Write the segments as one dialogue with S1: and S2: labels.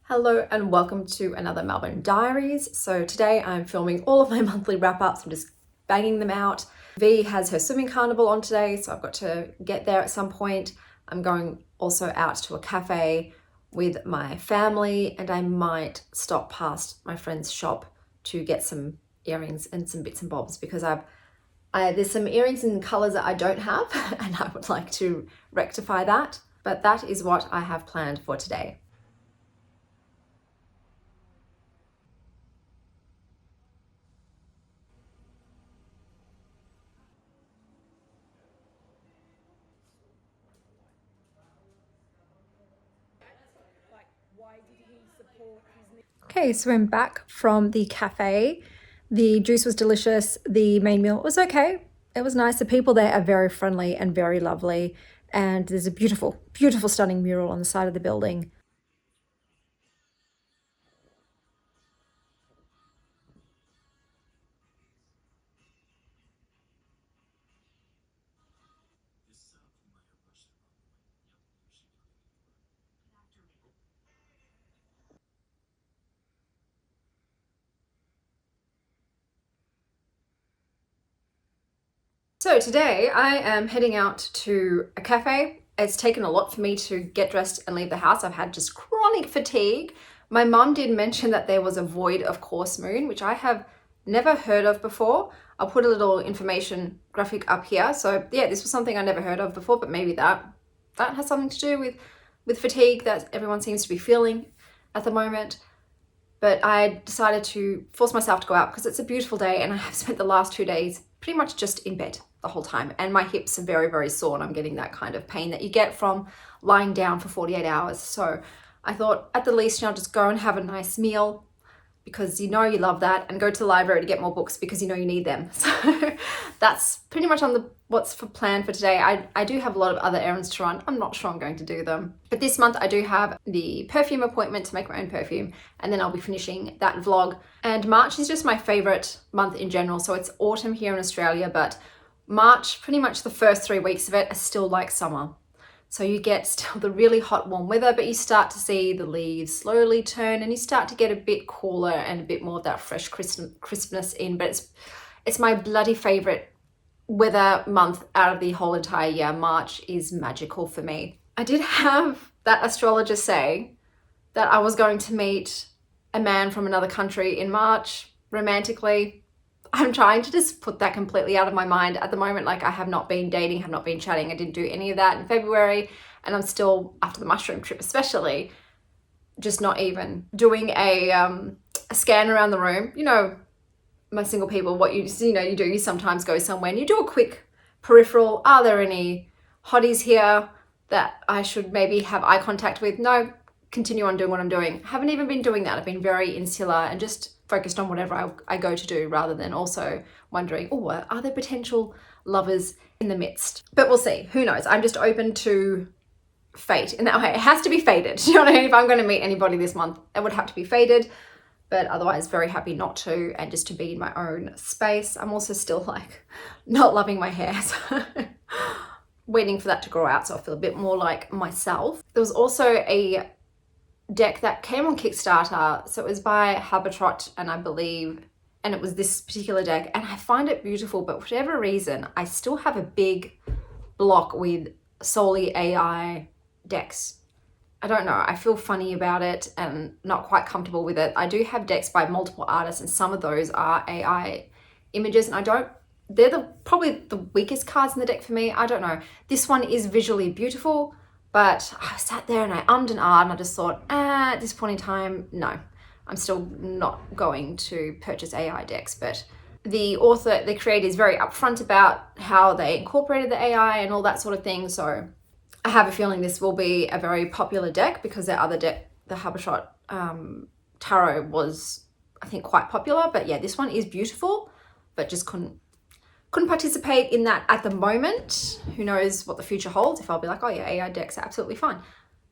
S1: Hello and welcome to another Melbourne Diaries. So today I'm filming all of my monthly wrap-ups. I'm just banging them out. V has her swimming carnival on today, so I've got to get there at some point. I'm going also out to a cafe with my family, and I might stop past my friend's shop to get some earrings and some bits and bobs because there's some earrings in colors that I don't have and I would like to rectify that. But that is what I have planned for today. Okay, so I'm back from the cafe. The juice was delicious. The main meal was okay. It was nice. The people there are very friendly and very lovely. And there's a beautiful, beautiful, stunning mural on the side of the building. So today I am heading out to a cafe. It's taken a lot for me to get dressed and leave the house. I've had just chronic fatigue. My mum did mention that there was a void of course moon, which I have never heard of before. I'll put a little information graphic up here. So yeah, this was something I never heard of before, but maybe that has something to do with fatigue that everyone seems to be feeling at the moment. But I decided to force myself to go out because it's a beautiful day, and I have spent the last 2 days pretty much just in bed the whole time, and my hips are very, very sore, and I'm getting that kind of pain that you get from lying down for 48 hours. So I thought at the least, I'll just go and have a nice meal because you love that, and go to the library to get more books because you need them. So that's pretty much on what's for plan for today. I do have a lot of other errands to run. I'm not sure I'm going to do them. But this month I do have the perfume appointment to make my own perfume, and then I'll be finishing that vlog. And March is just my favorite month in general. So it's autumn here in Australia, but March, pretty much the first 3 weeks of it are still like summer. So you get still the really hot, warm weather, but you start to see the leaves slowly turn, and you start to get a bit cooler and a bit more of that fresh crispness in. But it's my bloody favorite weather month out of the whole entire year. March is magical for me. I did have that astrologer say that I was going to meet a man from another country in March romantically. I'm trying to just put that completely out of my mind at the moment. Like, I have not been dating, have not been chatting. I didn't do any of that in February. And I'm still, after the mushroom trip especially, just not even doing a scan around the room. My single people, what you do, you sometimes go somewhere and you do a quick peripheral. Are there any hotties here that I should maybe have eye contact with? No, continue on doing what I'm doing. Haven't even been doing that. I've been very insular and just focused on whatever I go to do, rather than also wondering, are there potential lovers in the midst? But we'll see. Who knows? I'm just open to fate in that way. It has to be fated. You know what I mean? If I'm going to meet anybody this month, it would have to be fated. But otherwise, very happy not to, and just to be in my own space. I'm also still not loving my hair, so waiting for that to grow out so I feel a bit more like myself. There was also a deck that came on Kickstarter, so it was by Habitrot, and it was this particular deck, and I find it beautiful, but for whatever reason I still have a big block with solely AI decks. I don't know, I feel funny about it and not quite comfortable with it. I do have decks by multiple artists, and some of those are AI images, and they're probably the weakest cards in the deck for me. I don't know. This one is visually beautiful, but I sat there and I ummed and ahed, and I just thought, at this point in time, no, I'm still not going to purchase AI decks. But the creator is very upfront about how they incorporated the AI and all that sort of thing. So I have a feeling this will be a very popular deck, because their other deck, the Habitrot Tarot, was, I think, quite popular. But yeah, this one is beautiful, but just couldn't participate in that at the moment. Who knows what the future holds, if I'll be like, oh yeah, AI decks are absolutely fine.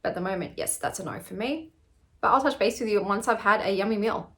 S1: But at the moment, yes, that's a no for me. But I'll touch base with you once I've had a yummy meal.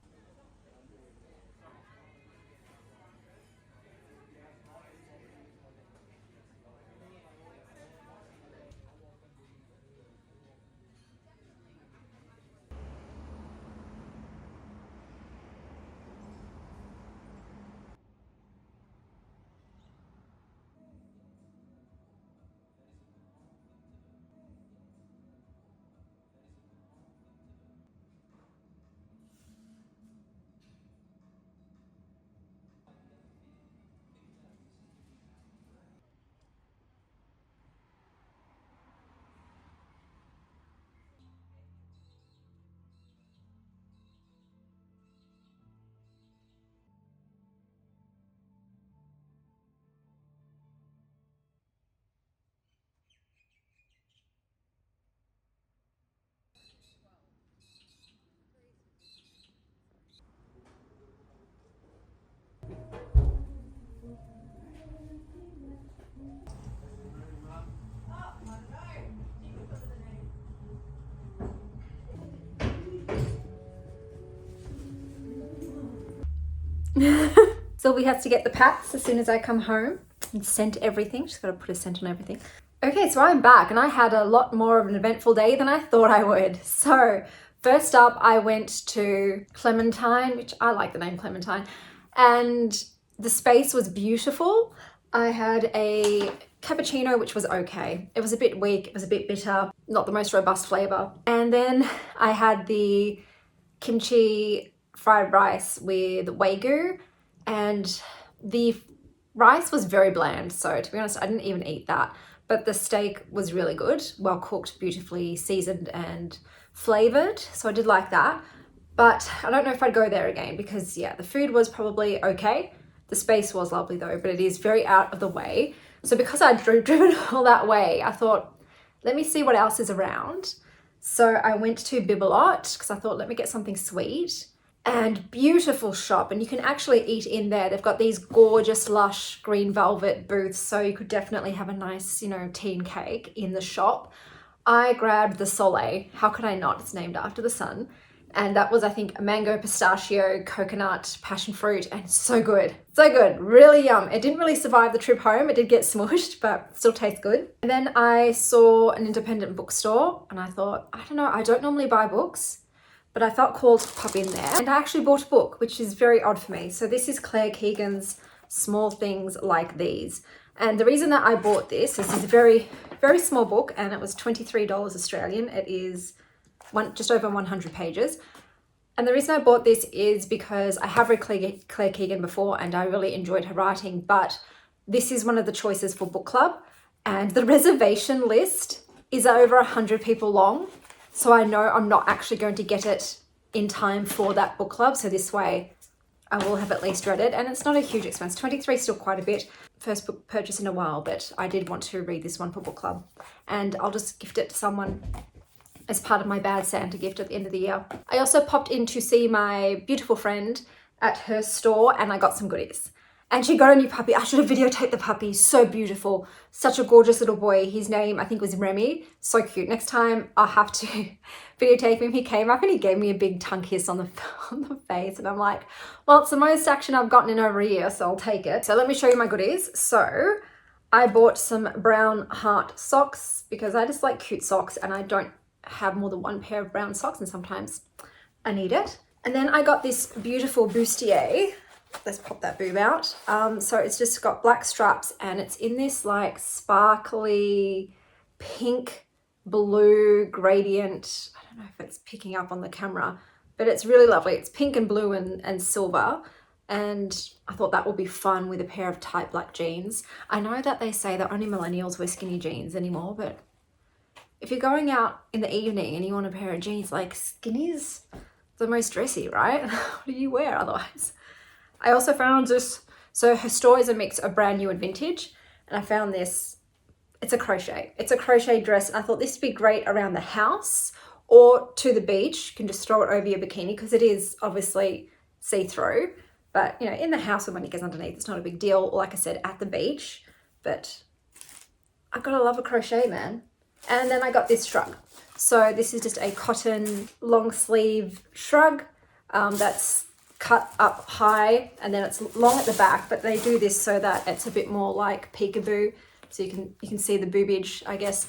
S1: Sylvie has to get the pats as soon as I come home and scent everything. She's got to put a scent on everything. Okay, so I'm back and I had a lot more of an eventful day than I thought I would. So first up, I went to Clementine, which I like the name Clementine, and the space was beautiful. I had a cappuccino, which was okay. It was a bit weak, it was a bit bitter, not the most robust flavor. And then I had the kimchi fried rice with wagyu, and the rice was very bland. So to be honest, I didn't even eat that. But the steak was really good, well cooked, beautifully seasoned and flavored. So I did like that. But I don't know if I'd go there again because yeah, the food was probably okay. The space was lovely though, but it is very out of the way. So because I'd driven all that way, I thought, let me see what else is around. So I went to Bibelot because I thought, let me get something sweet. And beautiful shop, and you can actually eat in there. They've got these gorgeous lush green velvet booths, so you could definitely have a nice, you know, tea and cake in the shop. I grabbed the Soleil. How could I not? It's named after the sun. And that was, I think, a mango, pistachio, coconut, passion fruit, and so good. So good, really yum. It didn't really survive the trip home. It did get smushed, but still tastes good. And then I saw an independent bookstore and I thought, I don't know, I don't normally buy books, but I felt called to pop in there. And I actually bought a book, which is very odd for me. So this is Claire Keegan's Small Things Like These. And the reason that I bought this is a very, very small book, and it was $23 Australian. It is just over 100 pages. And the reason I bought this is because I have read Claire Keegan before and I really enjoyed her writing, but this is one of the choices for book club. And the reservation list is over 100 people long. So I know I'm not actually going to get it in time for that book club. So this way I will have at least read it. And it's not a huge expense. 23 is still quite a bit. First book purchase in a while, but I did want to read this one for book club. And I'll just gift it to someone as part of my bad Santa gift at the end of the year. I also popped in to see my beautiful friend at her store and I got some goodies. And she got a new puppy. I should have videotaped the puppy. So beautiful. Such a gorgeous little boy. His name, I think, was Remy. So cute. Next time I'll have to videotape him. He came up and he gave me a big tongue kiss on the face. And I'm like, well, it's the most action I've gotten in over a year, so I'll take it. So let me show you my goodies. So I bought some brown heart socks because I just like cute socks and I don't have more than one pair of brown socks and sometimes I need it. And then I got this beautiful bustier. Let's pop that boob out. So it's just got black straps and it's in this like sparkly pink blue gradient. I don't know if it's picking up on the camera, but it's really lovely. It's pink and blue and silver. And I thought that would be fun with a pair of tight black jeans. I know that they say that only millennials wear skinny jeans anymore, but if you're going out in the evening and you want a pair of jeans, like skinny's the most dressy, right? What do you wear otherwise? I also found this, so her store is a mix of brand new and vintage. And I found this, it's a crochet dress. And I thought this would be great around the house or to the beach. You can just throw it over your bikini because it is obviously see-through. But you know, in the house when it gets underneath, it's not a big deal. Like I said, at the beach, but I've got to love a crochet, man. And then I got this shrug. So this is just a cotton long sleeve shrug that's cut up high and then it's long at the back, but they do this so that it's a bit more like peekaboo. So you can see the boobage, I guess,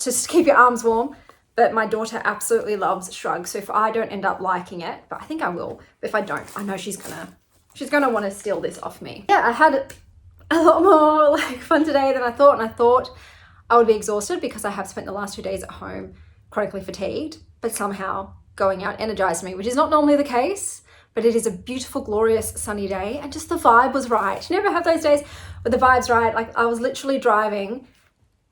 S1: just to keep your arms warm. But my daughter absolutely loves shrugs. So if I don't end up liking it, but I think I will, but if I don't, I know she's gonna want to steal this off me. Yeah, I had a lot more like fun today than I thought, and I thought I would be exhausted because I have spent the last 2 days at home chronically fatigued, but somehow going out energized me, which is not normally the case, but it is a beautiful, glorious sunny day and just the vibe was right. You never have those days where the vibe's right. Like I was literally driving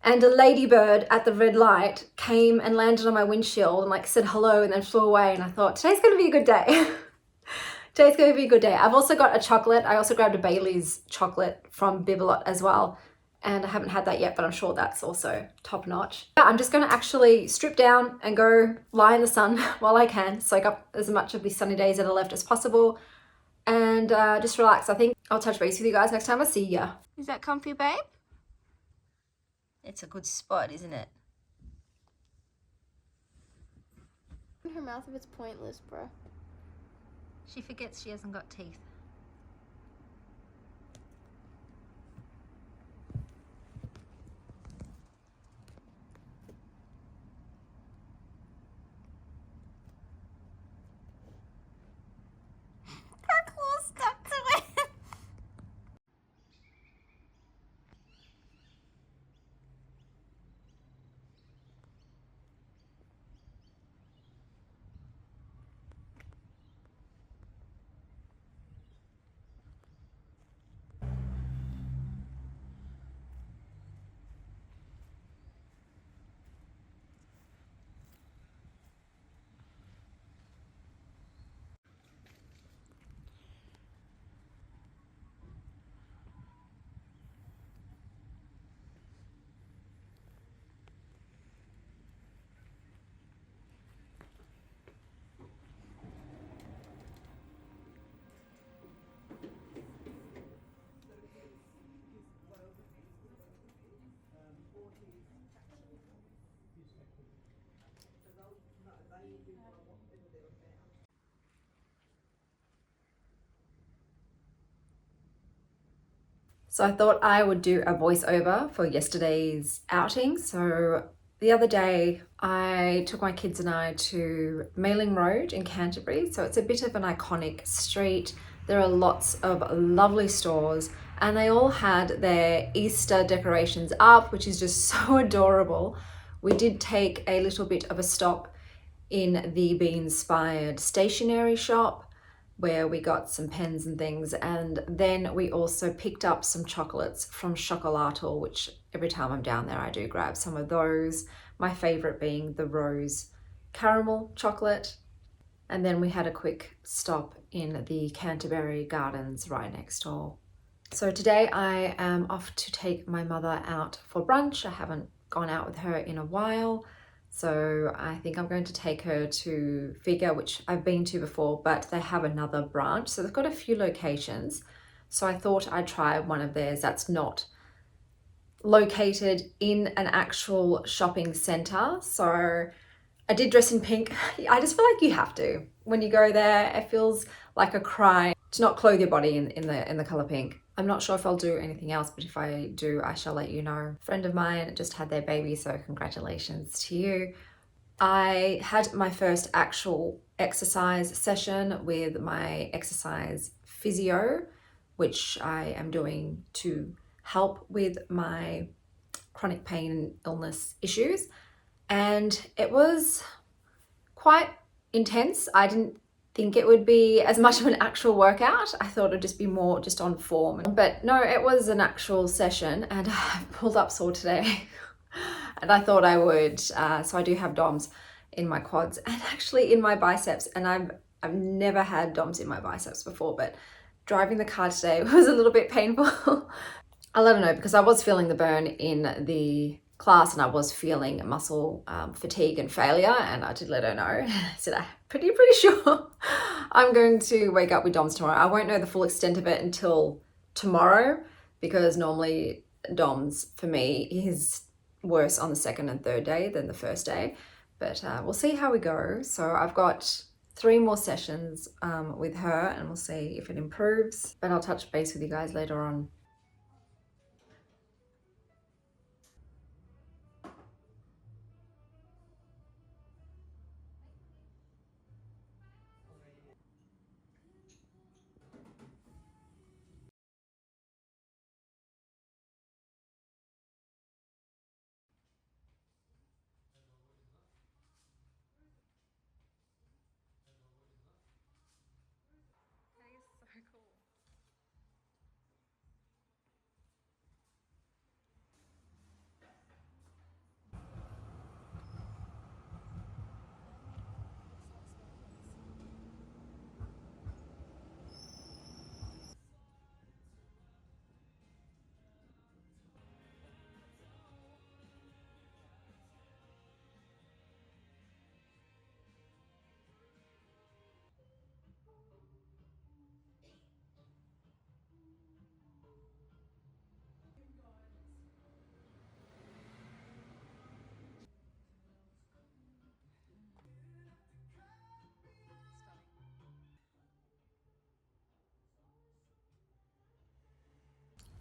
S1: and a ladybird at the red light came and landed on my windshield and like said hello and then flew away. And I thought, today's gonna be a good day. Today's gonna be a good day. I've also got a chocolate. I also grabbed a Bailey's chocolate from Bibelot as well. And I haven't had that yet, but I'm sure that's also top notch. Yeah, I'm just gonna actually strip down and go lie in the sun while I can, soak up as much of these sunny days that are left as possible and just relax. I think I'll touch base with you guys next time I see ya. Is that comfy, babe? It's a good spot, isn't it?
S2: In her mouth if it's pointless, bro.
S1: She forgets she hasn't got teeth. So I thought I would do a voiceover for yesterday's outing. So the other day I took my kids and I to Mailing Road in Canterbury. So it's a bit of an iconic street. There are lots of lovely stores and they all had their Easter decorations up, which is just so adorable. We did take a little bit of a stop in the Be Inspired stationery shop where we got some pens and things, and then we also picked up some chocolates from Chocolato, which every time I'm down there I do grab some of those, my favorite being the rose caramel chocolate. And then we had a quick stop in the Canterbury Gardens right next door. So today I am off to take my mother out for brunch. I haven't gone out with her in a while. So I think I'm going to take her to Feekah, which I've been to before, but they have another branch. So they've got a few locations. So I thought I'd try one of theirs that's not located in an actual shopping centre. So I did dress in pink. I just feel like you have to. When you go there, it feels like a crime to not clothe your body in the colour pink. I'm not sure if I'll do anything else, but if I do, I shall let you know. A friend of mine just had their baby, so congratulations to you. I had my first actual exercise session with my exercise physio, which I am doing to help with my chronic pain and illness issues. And it was quite intense. I didn't think it would be as much of an actual workout. I thought it'd just be more just on form. But no, it was an actual session and I pulled up sore today and I thought I would. So I do have DOMs in my quads and actually in my biceps, and I've never had DOMs in my biceps before, but driving the car today was a little bit painful. I'll let her know because I was feeling the burn in the class and I was feeling muscle fatigue and failure, and I did let her know. I said I'm pretty sure I'm going to wake up with DOMs tomorrow. I won't know the full extent of it until tomorrow because normally DOMs for me is worse on the second and third day than the first day, but we'll see how we go. So I've got 3 more sessions with her and we'll see if it improves, but I'll touch base with you guys later on.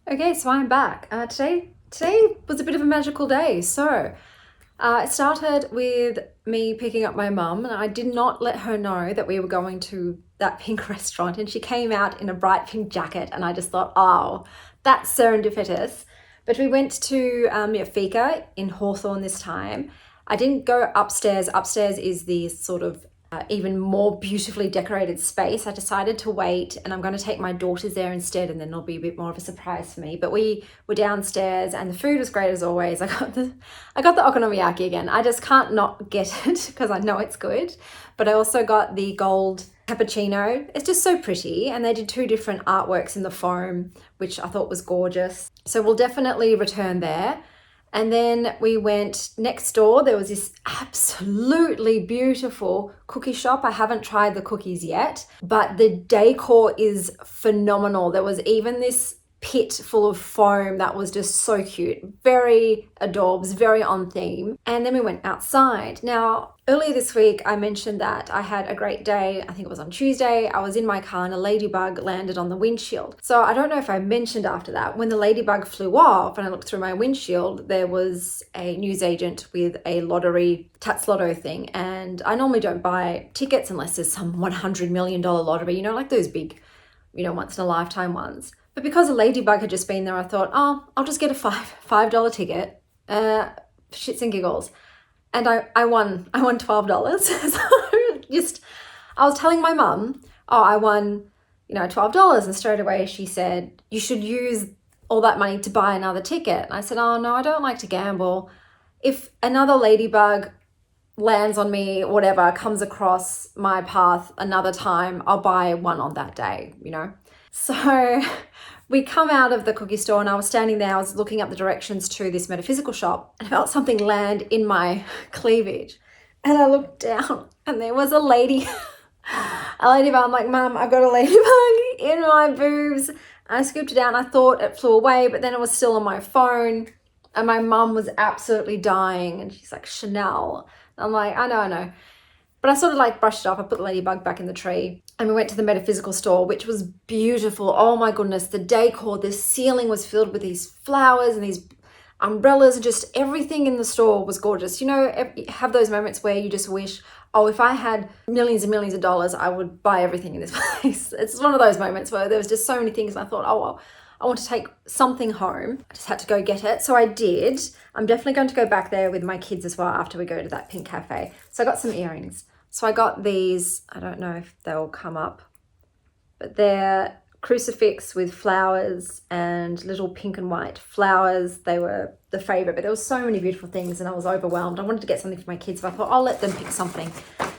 S1: Okay, so I'm back. Today was a bit of a magical day. So it started with me picking up my mum, and I did not let her know that we were going to that pink restaurant, and she came out in a bright pink jacket, and I just thought, oh, that's serendipitous. But we went to feekah in Hawthorne this time. I didn't go upstairs. Upstairs is the sort of even more beautifully decorated space. I decided to wait, and I'm going to take my daughters there instead, and then it'll be a bit more of a surprise for me. But we were downstairs and the food was great as always. I got the okonomiyaki again. I just can't not get it because I know it's good. But I also got the gold cappuccino. It's just so pretty, and they did 2 different artworks in the foam, which I thought was gorgeous. So we'll definitely return there. And then we went next door. There was this absolutely beautiful cookie shop. I haven't tried the cookies yet, but the decor is phenomenal. There was even this pit full of foam that was just so cute, very adorbs, very on theme. And then we went outside. Now, earlier this week, I mentioned that I had a great day. I think it was on Tuesday. I was in my car and a ladybug landed on the windshield. So I don't know if I mentioned after that, when the ladybug flew off and I looked through my windshield, there was a newsagent with a lottery, Tats Lotto thing. And I normally don't buy tickets unless there's some $100 million lottery, you know, like those big, you know, once in a lifetime ones. But because a ladybug had just been there, I thought, oh, I'll just get a $5 ticket, shits and giggles. And I won $12. So I was telling my mum, oh, I won, you know, $12. And straight away she said, you should use all that money to buy another ticket. And I said, oh no, I don't like to gamble. If another ladybug lands on me, whatever, comes across my path another time, I'll buy one on that day, you know? So we come out of the cookie store and I was standing there, I was looking up the directions to this metaphysical shop and I felt something land in my cleavage. And I looked down and there was a ladybug. I'm like, Mum, I've got a ladybug in my boobs. And I scooped it down. I thought it flew away, but then it was still on my phone. And my mum was absolutely dying. And she's like, Chanel. I'm like, I know. But I sort of like brushed it off. I put the ladybug back in the tree and we went to the metaphysical store, which was beautiful. Oh my goodness, the decor, the ceiling was filled with these flowers and these umbrellas and just everything in the store was gorgeous. You know, have those moments where you just wish, oh, if I had millions and millions of dollars, I would buy everything in this place. It's one of those moments where there was just so many things and I thought, oh, well, I want to take something home. I just had to go get it. So I did. I'm definitely going to go back there with my kids as well after we go to that pink cafe. So I got some earrings. So I got these, I don't know if they'll come up, but they're crucifix with flowers and little pink and white flowers. They were the favorite, but there were so many beautiful things and I was overwhelmed. I wanted to get something for my kids, but I thought I'll let them pick something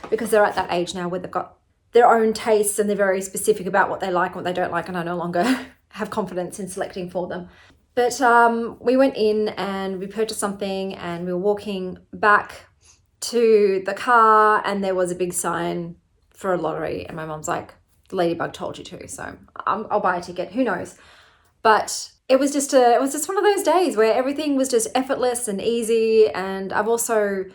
S1: because they're at that age now where they've got their own tastes and they're very specific about what they like and what they don't like, and I no longer have confidence in selecting for them. But we went in and we purchased something and we were walking back to the car and there was a big sign for a lottery and my mom's like, the ladybug told you to, so I'll buy a ticket, who knows. But it was just one of those days where everything was just effortless and easy. And I've also,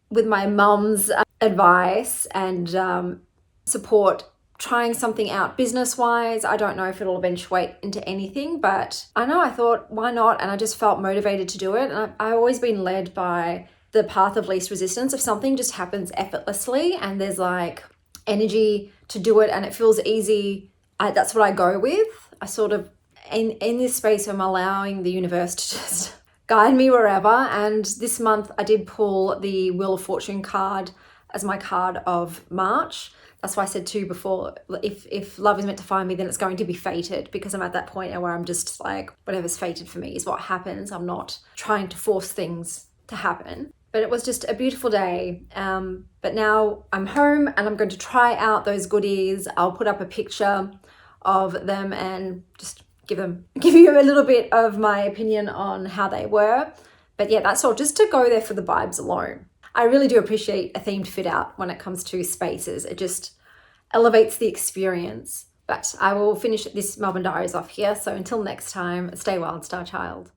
S1: with my mum's advice and support, trying something out business-wise. I don't know if it'll eventuate into anything, but I thought, why not? And I just felt motivated to do it. And I've always been led by the path of least resistance. If something just happens effortlessly and there's like energy to do it and it feels easy, that's what I go with. I sort of, in this space, I'm allowing the universe to just guide me wherever. And this month I did pull the Wheel of Fortune card as my card of March. That's why I said to you before, if love is meant to find me, then it's going to be fated, because I'm at that point where I'm just like, whatever's fated for me is what happens. I'm not trying to force things to happen. But it was just a beautiful day. But now I'm home and I'm going to try out those goodies. I'll put up a picture of them and just give you a little bit of my opinion on how they were. But yeah, that's all, just to go there for the vibes alone. I really do appreciate a themed fit out when it comes to spaces. It just elevates the experience. But I will finish this Melbourne Diaries off here. So until next time, stay wild, Star Child.